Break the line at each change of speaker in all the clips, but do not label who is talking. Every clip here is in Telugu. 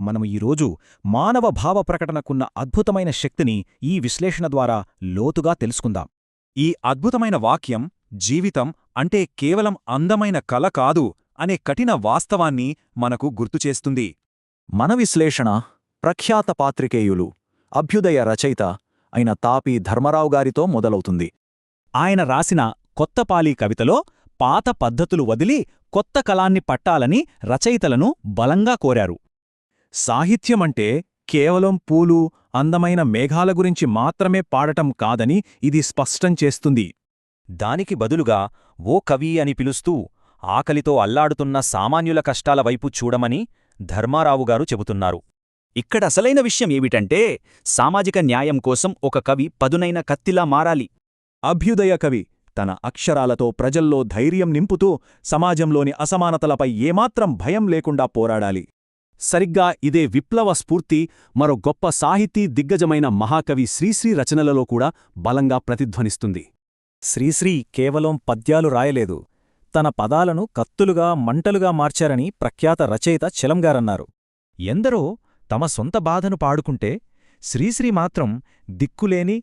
మనం ఈరోజు మానవ భావ ప్రకటనకున్న అద్భుతమైన శక్తిని ఈ విశ్లేషణ ద్వారా లోతుగా తెలుసుకుందాం.
ఈ అద్భుతమైన వాక్యం జీవితం అంటే కేవలం అందమైన కల కాదు అనే కఠిన వాస్తవాన్ని మనకు గుర్తుచేస్తుంది.
మన విశ్లేషణ ప్రఖ్యాత పాత్రికేయులు, అభ్యుదయ రచయిత అయిన తాపీ ధర్మరావు గారితో మొదలవుతుంది. ఆయన రాసిన కొత్తపాలీ కవితలో పాత పద్ధతులు వదిలి కొత్త కలాన్ని పట్టాలని రచయితలను బలంగా కోరారు. సాహిత్యమంటే కేవలం పూలు, అందమైన మేఘాల గురించి మాత్రమే పాడటం కాదని ఇది స్పష్టం చేస్తుంది.
దానికి బదులుగా ఓ కవి అని పిలుస్తూ ఆకలితో అల్లాడుతున్న సామాన్యుల కష్టాల వైపు చూడమని ధర్మారావుగారు చెబుతున్నారు. ఇక్కడసలైన విషయం ఏమిటంటే సామాజిక న్యాయం కోసం ఒక కవి పదునైన కత్తిలా మారాలి.
అభ్యుదయ కవి తన అక్షరాలతో ప్రజల్లో ధైర్యం నింపుతూ సమాజంలోని అసమానతలపై ఏమాత్రం భయం లేకుండా పోరాడాలి. సరిగ్గా ఇదే విప్లవ స్ఫూర్తి మరో గొప్ప సాహితీ దిగ్గజమైన మహాకవి శ్రీశ్రీ రచనలలో కూడా బలంగా ప్రతిధ్వనిస్తుంది. శ్రీశ్రీ కేవలం పద్యాలు రాయలేదు, తన పదాలను కత్తులుగా మంటలుగా మార్చారని ప్రఖ్యాత రచయిత చలంగారన్నారు.
ఎందరో తమ సొంత బాధను పాడుకుంటే శ్రీశ్రీ మాత్రం దిక్కులేని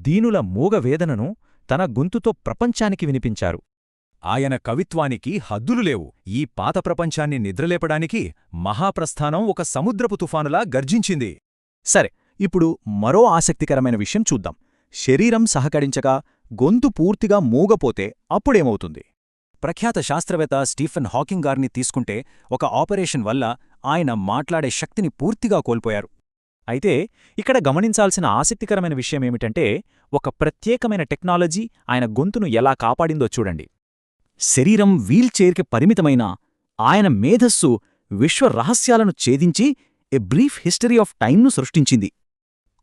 దీనుల మూగవేదనను తన గొంతుతో ప్రపంచానికి వినిపించారు.
ఆయన కవిత్వానికి హద్దులు లేవు. ఈ పాత ప్రపంచాన్ని నిద్రలేపడానికి మహాప్రస్థానం ఒక సముద్రపు తుఫానులా గర్జించింది.
సరే, ఇప్పుడు మరో ఆసక్తికరమైన విషయం చూద్దాం. శరీరం సహకరించక గొంతు పూర్తిగా మూగపోతే అప్పుడేమవుతుంది? ప్రఖ్యాత శాస్త్రవేత్త స్టీఫెన్ హాకింగ్ గారిని తీసుకుంటే ఒక ఆపరేషన్ వల్ల ఆయన మాట్లాడే శక్తిని పూర్తిగా కోల్పోయారు. అయితే ఇక్కడ గమనించాల్సిన ఆసక్తికరమైన విషయమేమిటంటే ఒక ప్రత్యేకమైన టెక్నాలజీ ఆయన గొంతును ఎలా కాపాడిందో చూడండి. శరీరం వీల్చైర్కి పరిమితమైన ఆయన మేధస్సు విశ్వ రహస్యాలను ఛేదించి ఎ బ్రీఫ్ హిస్టరీ ఆఫ్ టైంను సృష్టించింది.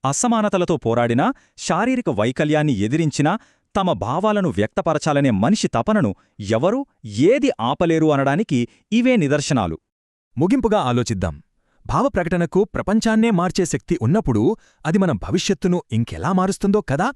అసమానతలతో పోరాడినా, శారీరక వైకల్యాన్ని ఎదిరించినా తమ భావాలను వ్యక్తపరచాలనే మనిషి తపనను ఎవరూ ఏది ఆపలేరు అనడానికి ఇవే నిదర్శనాలు. ముగింపుగా ఆలోచిద్దాం. భావప్రకటనకు ప్రపంచాన్నే మార్చే శక్తి ఉన్నప్పుడు అది మన భవిష్యత్తును ఇంకెలా మారుస్తుందో కదా.